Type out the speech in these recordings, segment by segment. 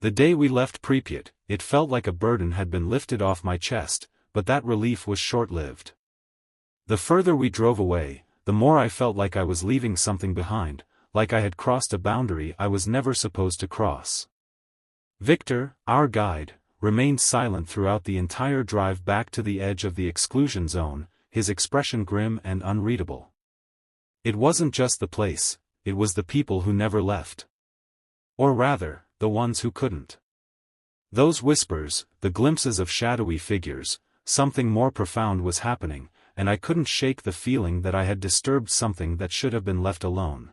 The day we left Pripyat, it felt like a burden had been lifted off my chest, but that relief was short-lived. The further we drove away, the more I felt like I was leaving something behind, like I had crossed a boundary I was never supposed to cross. Victor, our guide, remained silent throughout the entire drive back to the edge of the exclusion zone, his expression grim and unreadable. It wasn't just the place, it was the people who never left. Or rather, the ones who couldn't. Those whispers, the glimpses of shadowy figures, something more profound was happening, and I couldn't shake the feeling that I had disturbed something that should have been left alone.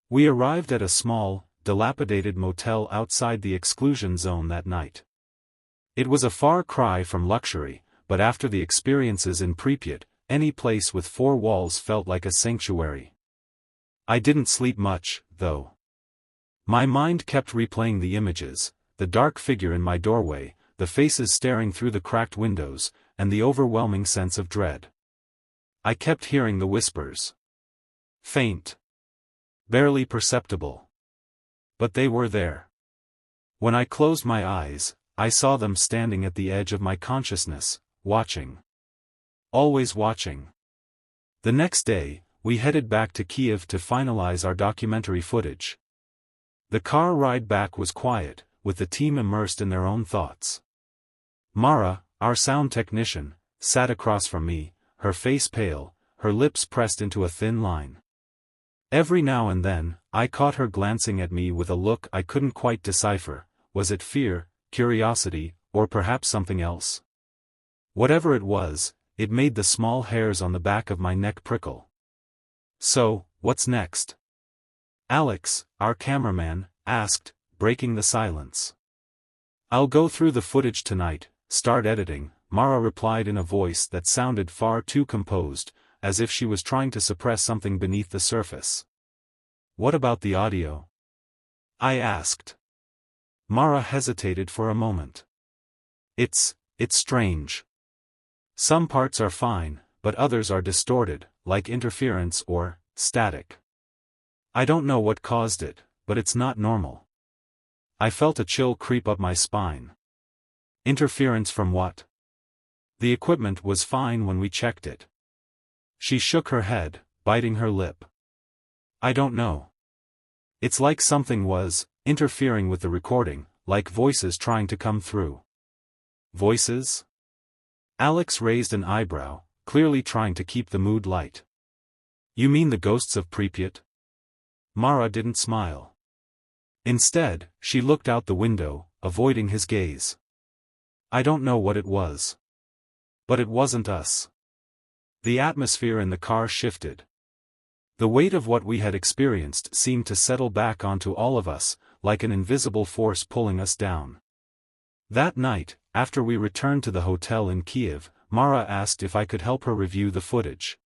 We arrived at a small, dilapidated motel outside the exclusion zone that night. It was a far cry from luxury, but after the experiences in Pripyat, any place with four walls felt like a sanctuary. I didn't sleep much, though. My mind kept replaying the images, the dark figure in my doorway, the faces staring through the cracked windows, and the overwhelming sense of dread. I kept hearing the whispers. Faint. Barely perceptible. But they were there. When I closed my eyes, I saw them standing at the edge of my consciousness, watching. Always watching. The next day, we headed back to Kiev to finalize our documentary footage. The car ride back was quiet, with the team immersed in their own thoughts. Mara, our sound technician, sat across from me, her face pale, her lips pressed into a thin line. Every now and then, I caught her glancing at me with a look I couldn't quite decipher. Was it fear, curiosity, or perhaps something else? Whatever it was, it made the small hairs on the back of my neck prickle. So, what's next? Alex, our cameraman, asked, breaking the silence. I'll go through the footage tonight, start editing, Mara replied in a voice that sounded far too composed, as if she was trying to suppress something beneath the surface. What about the audio? I asked. Mara hesitated for a moment. It's strange. Some parts are fine, but others are distorted, like interference or static. I don't know what caused it, but it's not normal. I felt a chill creep up my spine. Interference from what? The equipment was fine when we checked it. She shook her head, biting her lip. I don't know. It's like something was interfering with the recording, like voices trying to come through. Voices? Alex raised an eyebrow, clearly trying to keep the mood light. You mean the ghosts of Pripyat? Mara didn't smile. Instead, she looked out the window, avoiding his gaze. I don't know what it was. But it wasn't us. The atmosphere in the car shifted. The weight of what we had experienced seemed to settle back onto all of us, like an invisible force pulling us down. That night, after we returned to the hotel in Kiev, Mara asked if I could help her review the footage.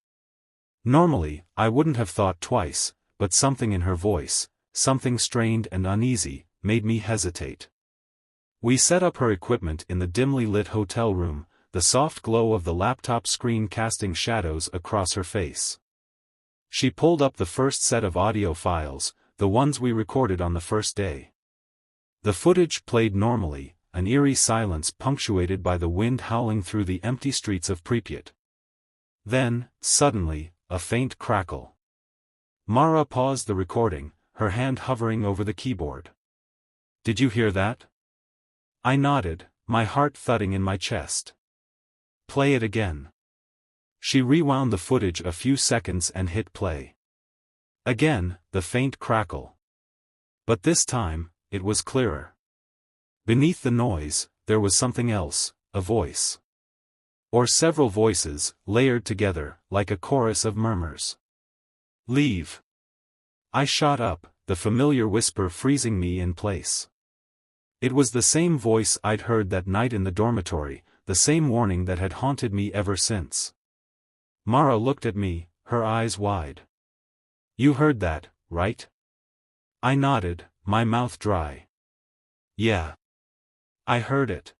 Normally, I wouldn't have thought twice, but something in her voice, something strained and uneasy, made me hesitate. We set up her equipment in the dimly lit hotel room, the soft glow of the laptop screen casting shadows across her face. She pulled up the first set of audio files, the ones we recorded on the first day. The footage played normally, an eerie silence punctuated by the wind howling through the empty streets of Pripyat. Then, suddenly, a faint crackle. Mara paused the recording, her hand hovering over the keyboard. Did you hear that? I nodded, my heart thudding in my chest. Play it again. She rewound the footage a few seconds and hit play. Again, the faint crackle. But this time, it was clearer. Beneath the noise, there was something else, a voice. Or several voices, layered together, like a chorus of murmurs. Leave. I shot up, the familiar whisper freezing me in place. It was the same voice I'd heard that night in the dormitory, the same warning that had haunted me ever since. Mara looked at me, her eyes wide. You heard that, right? I nodded, my mouth dry. Yeah. I heard it.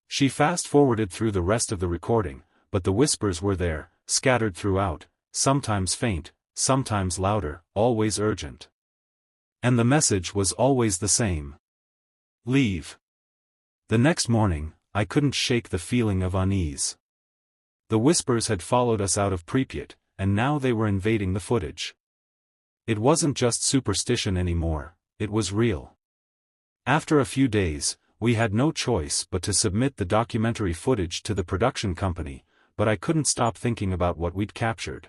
She fast-forwarded through the rest of the recording, but the whispers were there, scattered throughout, sometimes faint, sometimes louder, always urgent. And the message was always the same. Leave. The next morning, I couldn't shake the feeling of unease. The whispers had followed us out of Pripyat, and now they were invading the footage. It wasn't just superstition anymore, it was real. After a few days, we had no choice but to submit the documentary footage to the production company, but I couldn't stop thinking about what we'd captured.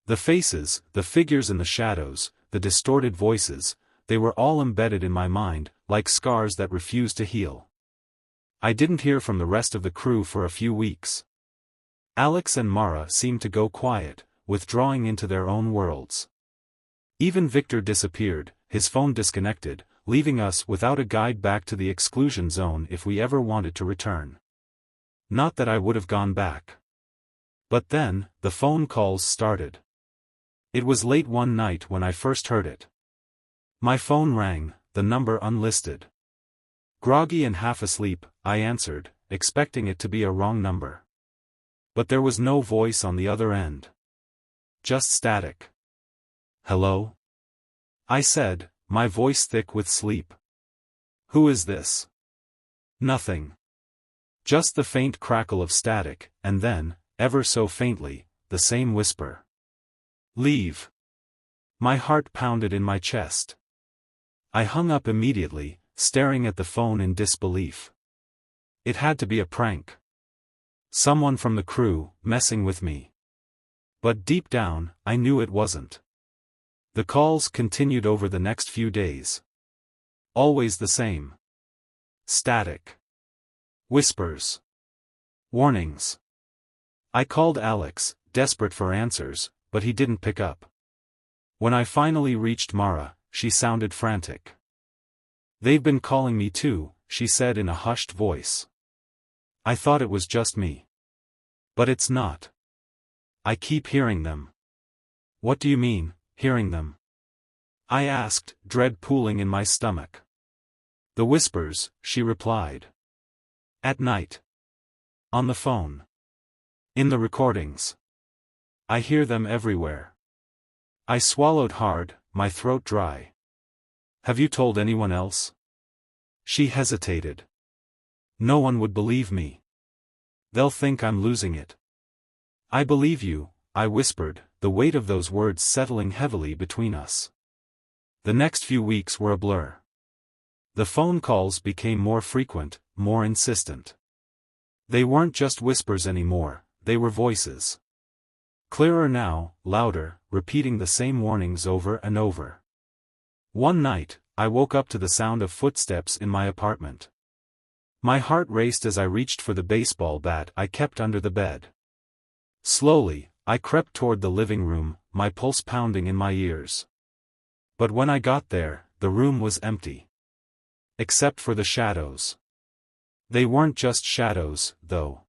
The faces, the figures in the shadows, the distorted voices, they were all embedded in my mind, like scars that refused to heal. I didn't hear from the rest of the crew for a few weeks. Alex and Mara seemed to go quiet, withdrawing into their own worlds. Even Victor disappeared, his phone disconnected, leaving us without a guide back to the exclusion zone if we ever wanted to return. Not that I would have gone back. But then, the phone calls started. It was late one night when I first heard it. My phone rang, the number unlisted. Groggy and half asleep, I answered, expecting it to be a wrong number. But there was no voice on the other end. Just static. "Hello?" I said, my voice thick with sleep. "Who is this?" Nothing. Just the faint crackle of static, and then, ever so faintly, the same whisper. "Leave." My heart pounded in my chest. I hung up immediately, staring at the phone in disbelief. It had to be a prank. Someone from the crew, messing with me. But deep down, I knew it wasn't. The calls continued over the next few days. Always the same. Static. Whispers. Warnings. I called Alex, desperate for answers, but he didn't pick up. When I finally reached Mara, she sounded frantic. "They've been calling me too," she said in a hushed voice. I thought it was just me. But it's not. I keep hearing them. "What do you mean, hearing them?" I asked, dread pooling in my stomach. "The whispers," she replied. "At night. On the phone. In the recordings. I hear them everywhere." I swallowed hard, my throat dry. "Have you told anyone else?" She hesitated. "No one would believe me. They'll think I'm losing it." "I believe you," I whispered, the weight of those words settling heavily between us. The next few weeks were a blur. The phone calls became more frequent, more insistent. They weren't just whispers anymore, they were voices. Clearer now, louder, repeating the same warnings over and over. One night, I woke up to the sound of footsteps in my apartment. My heart raced as I reached for the baseball bat I kept under the bed. Slowly, I crept toward the living room, my pulse pounding in my ears. But when I got there, the room was empty. Except for the shadows. They weren't just shadows, though.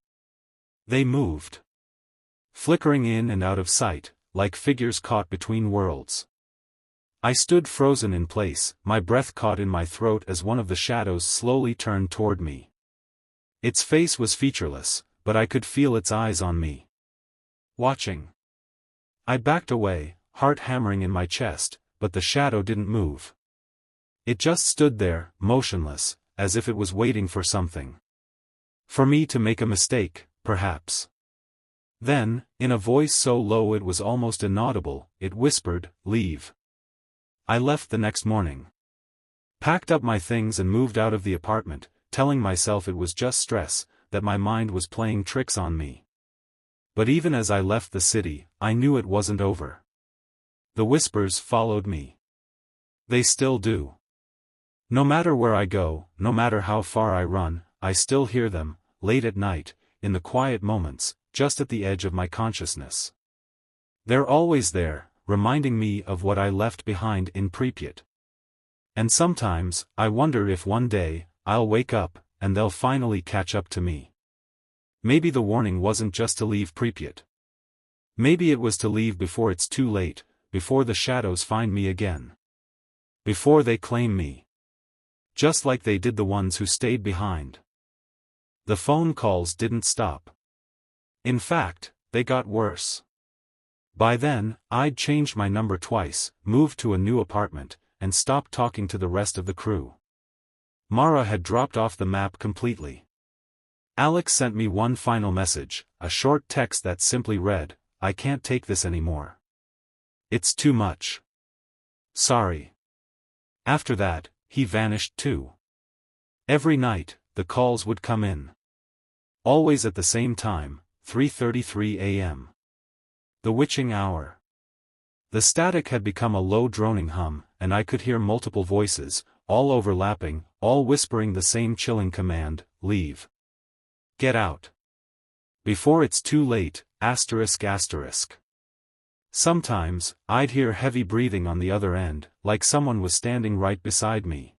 They moved. Flickering in and out of sight, like figures caught between worlds. I stood frozen in place, my breath caught in my throat as one of the shadows slowly turned toward me. Its face was featureless, but I could feel its eyes on me. Watching. I backed away, heart hammering in my chest, but the shadow didn't move. It just stood there, motionless, as if it was waiting for something. For me to make a mistake, perhaps. Then, in a voice so low it was almost inaudible, it whispered, "Leave." I left the next morning. Packed up my things and moved out of the apartment, telling myself it was just stress, that my mind was playing tricks on me. But even as I left the city, I knew it wasn't over. The whispers followed me. They still do. No matter where I go, no matter how far I run, I still hear them, late at night, in the quiet moments, just at the edge of my consciousness. They're always there, reminding me of what I left behind in Pripyat. And sometimes, I wonder if one day, I'll wake up, and they'll finally catch up to me. Maybe the warning wasn't just to leave Pripyat. Maybe it was to leave before it's too late, before the shadows find me again. Before they claim me. Just like they did the ones who stayed behind. The phone calls didn't stop. In fact, they got worse. By then, I'd changed my number twice, moved to a new apartment, and stopped talking to the rest of the crew. Mara had dropped off the map completely. Alex sent me one final message, a short text that simply read, "I can't take this anymore. It's too much. Sorry." After that, he vanished too. Every night, the calls would come in. Always at the same time, 3:33 a.m. The witching hour. The static had become a low droning hum, and I could hear multiple voices, all overlapping, all whispering the same chilling command, "Leave. Get out. Before it's too late, asterisk asterisk." Sometimes, I'd hear heavy breathing on the other end, like someone was standing right beside me.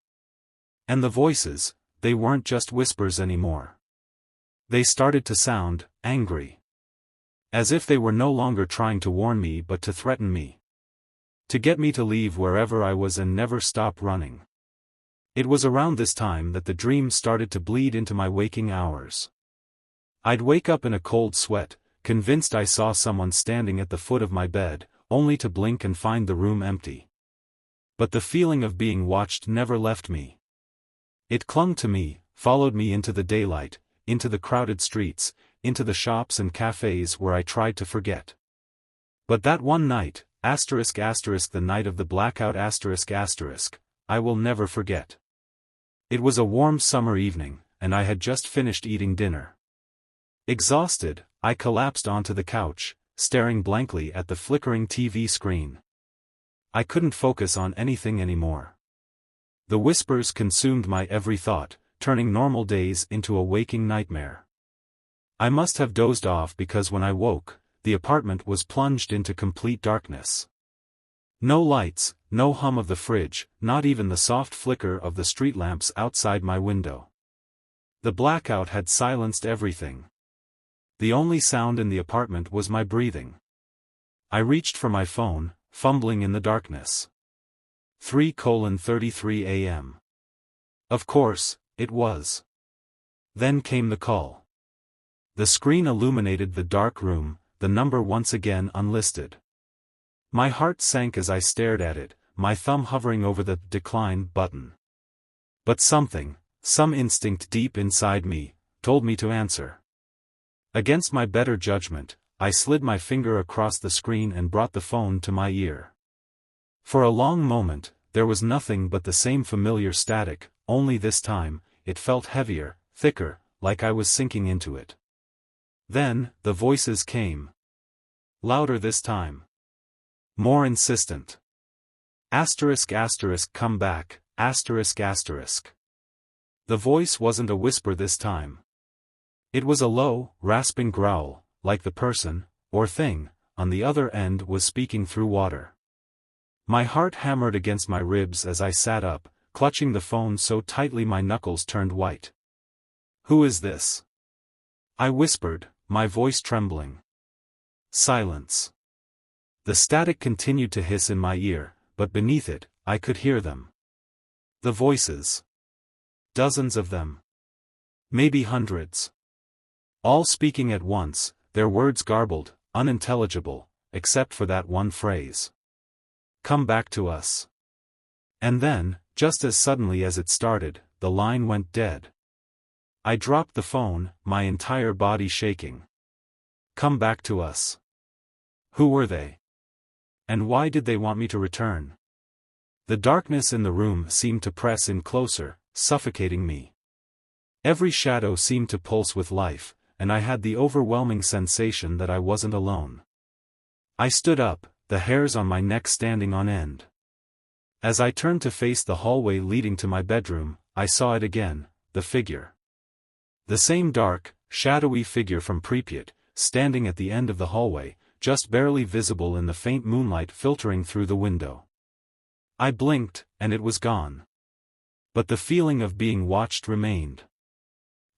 And the voices, they weren't just whispers anymore. They started to sound angry. As if they were no longer trying to warn me but to threaten me. To get me to leave wherever I was and never stop running. It was around this time that the dreams started to bleed into my waking hours. I'd wake up in a cold sweat, convinced I saw someone standing at the foot of my bed, only to blink and find the room empty. But the feeling of being watched never left me. It clung to me, followed me into the daylight, into the crowded streets, into the shops and cafes where I tried to forget. But that one night, asterisk asterisk the night of the blackout asterisk asterisk, I will never forget. It was a warm summer evening, and I had just finished eating dinner. Exhausted, I collapsed onto the couch, staring blankly at the flickering TV screen. I couldn't focus on anything anymore. The whispers consumed my every thought, turning normal days into a waking nightmare. I must have dozed off because when I woke, the apartment was plunged into complete darkness. No lights, no hum of the fridge, not even the soft flicker of the street lamps outside my window. The blackout had silenced everything. The only sound in the apartment was my breathing. I reached for my phone, fumbling in the darkness. 3:33 a.m. Of course, it was. Then came the call. The screen illuminated the dark room, the number once again unlisted. My heart sank as I stared at it, my thumb hovering over the decline button. But something, some instinct deep inside me, told me to answer. Against my better judgment, I slid my finger across the screen and brought the phone to my ear. For a long moment, there was nothing but the same familiar static, only this time, it felt heavier, thicker, like I was sinking into it. Then, the voices came. Louder this time. More insistent. Asterisk asterisk come back, asterisk asterisk. The voice wasn't a whisper this time. It was a low, rasping growl, like the person, or thing, on the other end was speaking through water. My heart hammered against my ribs as I sat up, clutching the phone so tightly my knuckles turned white. "Who is this?" I whispered, my voice trembling. Silence. The static continued to hiss in my ear, but beneath it, I could hear them. The voices. Dozens of them. Maybe hundreds. All speaking at once, their words garbled, unintelligible, except for that one phrase. "Come back to us." And then, just as suddenly as it started, the line went dead. I dropped the phone, my entire body shaking. Come back to us. Who were they? And why did they want me to return? The darkness in the room seemed to press in closer, suffocating me. Every shadow seemed to pulse with life, and I had the overwhelming sensation that I wasn't alone. I stood up, the hairs on my neck standing on end. As I turned to face the hallway leading to my bedroom, I saw it again, the figure. The same dark, shadowy figure from Pripyat, standing at the end of the hallway, just barely visible in the faint moonlight filtering through the window. I blinked, and it was gone. But the feeling of being watched remained.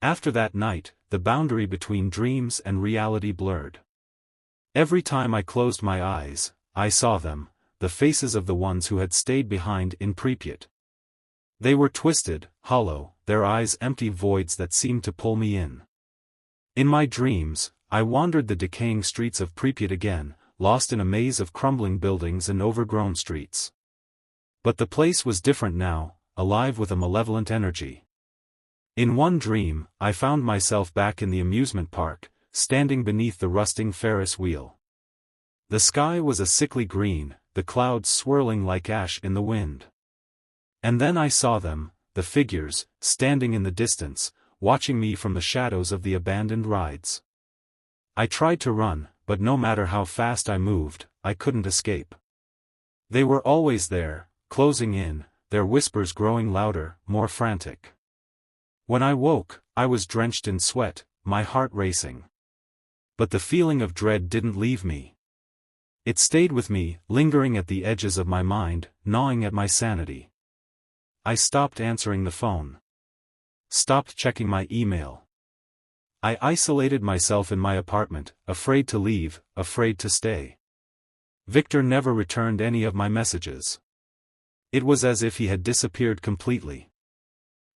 After that night, the boundary between dreams and reality blurred. Every time I closed my eyes, I saw them, the faces of the ones who had stayed behind in Pripyat. They were twisted, hollow, their eyes empty voids that seemed to pull me in. In my dreams, I wandered the decaying streets of Pripyat again, lost in a maze of crumbling buildings and overgrown streets. But the place was different now, alive with a malevolent energy. In one dream, I found myself back in the amusement park, standing beneath the rusting Ferris wheel. The sky was a sickly green, the clouds swirling like ash in the wind. And then I saw them, the figures, standing in the distance, watching me from the shadows of the abandoned rides. I tried to run, but no matter how fast I moved, I couldn't escape. They were always there, closing in, their whispers growing louder, more frantic. When I woke, I was drenched in sweat, my heart racing. But the feeling of dread didn't leave me. It stayed with me, lingering at the edges of my mind, gnawing at my sanity. I stopped answering the phone. Stopped checking my email. I isolated myself in my apartment, afraid to leave, afraid to stay. Victor never returned any of my messages. It was as if he had disappeared completely.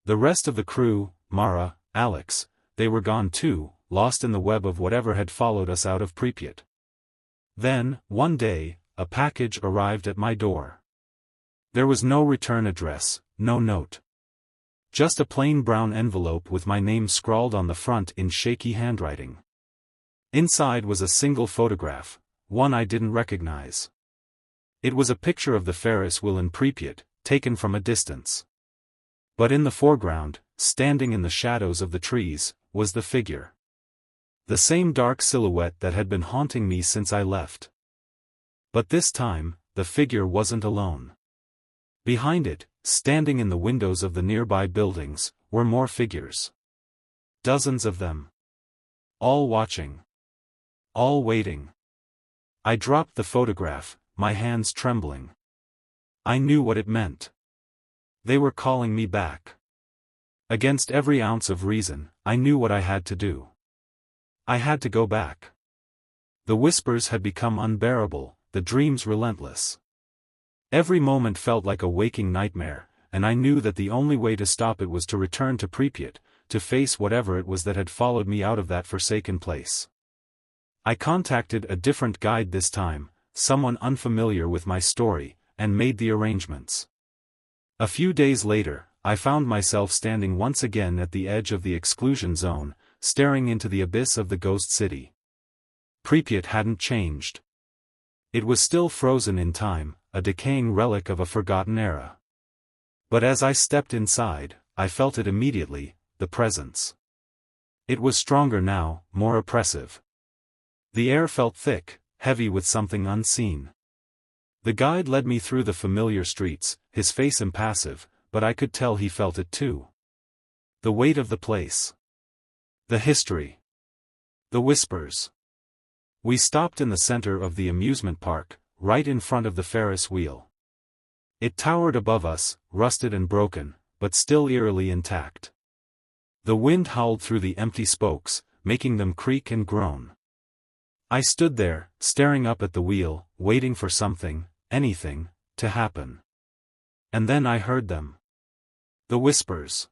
The rest of the crew, Mara, Alex, they were gone too, lost in the web of whatever had followed us out of Pripyat. Then, one day, a package arrived at my door. There was no return address, no note. Just a plain brown envelope with my name scrawled on the front in shaky handwriting. Inside was a single photograph, one I didn't recognize. It was a picture of the Ferris wheel in Pripyat, taken from a distance. But in the foreground, standing in the shadows of the trees, was the figure. The same dark silhouette that had been haunting me since I left. But this time, the figure wasn't alone. Behind it, standing in the windows of the nearby buildings, were more figures. Dozens of them. All watching. All waiting. I dropped the photograph, my hands trembling. I knew what it meant. They were calling me back. Against every ounce of reason, I knew what I had to do. I had to go back. The whispers had become unbearable, the dreams relentless. Every moment felt like a waking nightmare, and I knew that the only way to stop it was to return to Pripyat, to face whatever it was that had followed me out of that forsaken place. I contacted a different guide this time, someone unfamiliar with my story, and made the arrangements. A few days later, I found myself standing once again at the edge of the exclusion zone, staring into the abyss of the ghost city. Pripyat hadn't changed. It was still frozen in time, a decaying relic of a forgotten era. But as I stepped inside, I felt it immediately, the presence. It was stronger now, more oppressive. The air felt thick, heavy with something unseen. The guide led me through the familiar streets, his face impassive, but I could tell he felt it too. The weight of the place. The history. The whispers. We stopped in the center of the amusement park, right in front of the Ferris wheel. It towered above us, rusted and broken, but still eerily intact. The wind howled through the empty spokes, making them creak and groan. I stood there, staring up at the wheel, waiting for something, anything, to happen. And then I heard them. The whispers.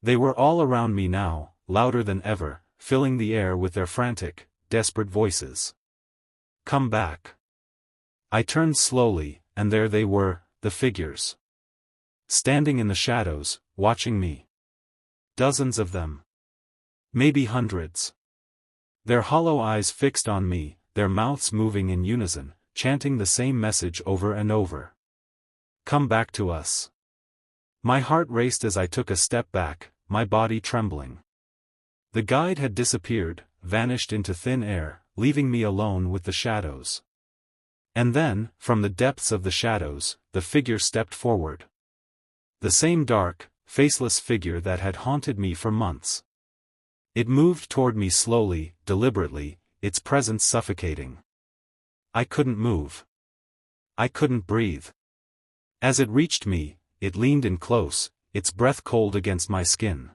They were all around me now, louder than ever, filling the air with their frantic, desperate voices. Come back. I turned slowly, and there they were, the figures. Standing in the shadows, watching me. Dozens of them. Maybe hundreds. Their hollow eyes fixed on me, their mouths moving in unison, chanting the same message over and over. Come back to us. My heart raced as I took a step back, my body trembling. The guide had disappeared, vanished into thin air, leaving me alone with the shadows. And then, from the depths of the shadows, the figure stepped forward. The same dark, faceless figure that had haunted me for months. It moved toward me slowly, deliberately, its presence suffocating. I couldn't move. I couldn't breathe. As it reached me, it leaned in close, its breath cold against my skin.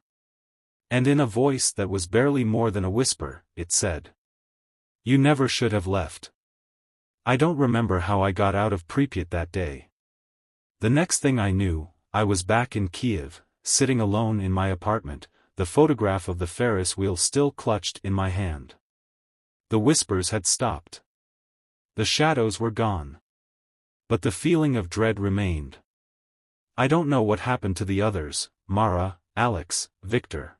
And in a voice that was barely more than a whisper, it said, "You never should have left." I don't remember how I got out of Pripyat that day. The next thing I knew, I was back in Kiev, sitting alone in my apartment, the photograph of the Ferris wheel still clutched in my hand. The whispers had stopped. The shadows were gone. But the feeling of dread remained. I don't know what happened to the others, Mara, Alex, Victor.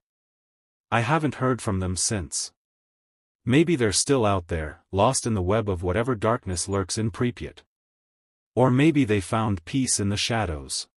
I haven't heard from them since. Maybe they're still out there, lost in the web of whatever darkness lurks in Pripyat. Or maybe they found peace in the shadows.